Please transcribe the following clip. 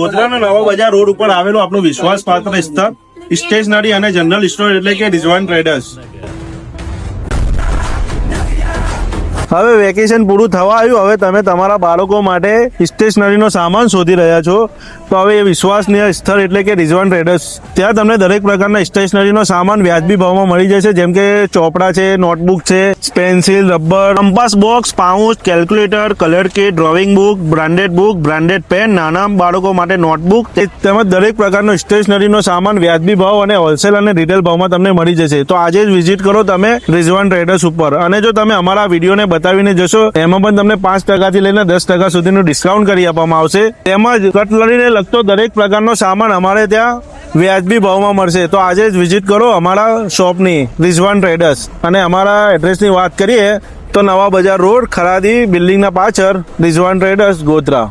ગોધરાના નવા બજાર રોડ ઉપર આવેલું આપણું વિશ્વાસપાત્ર સ્થળ સ્ટેશનરી અને જનરલ સ્ટોર એટલે કે રિઝવાન ટ્રેડર્સ. હવે વેકેશન પૂરું થવા આવ્યું. હવે તમે તમારા બાળકો માટે સ્ટેશનરીનો સામાન શોધી રહ્યા છો તો હવે એ વિશ્વાસનીય સ્થળ એટલે કે રિઝવાન ટ્રેડર્સ, ત્યાં તમને દરેક પ્રકારના સ્ટેશનરીનો સામાન વ્યાજબી ભાવમાં મળી જશે. જેમ કે ચોપડા છે, નોટબુક છે, pencil, rubber, compass box, pouch, calculator, colour kit, drawing book, branded book, branded pen, નાના બાળકો માટે નોટબુક તેમજ દરેક પ્રકારનો સ્ટેશનરીનો સામાન વ્યાજબી ભાવ અને હોલસેલ અને રિટેલ ભાવમાં તમને મળી જશે. તો આજે જ વિઝિટ કરો તમે રિઝવાન ટ્રેડર્સ ઉપર. અને જો તમે અમારા વિડીયોને બતાવીને જશો એમાં પણ તમને 5% થી લઈને 10% સુધીનું ડિસ્કાઉન્ટ કરી આપવામાં આવશે. તેમજ કટલરીને લગતો દરેક પ્રકારનો સામાન અમારે ત્યાં વ્યાજબી ભાવમાં મળશે. તો આજે જ વિઝિટ કરો અમારા શોપની રિઝવાન ટ્રેડર્સ. અને અમારા એડ્રેસની વાત કરીએ તો નવા બજાર રોડ, ખરાદી બિલ્ડિંગના પાછળ રિઝવાન ટ્રેડર્સ, ગોધરા.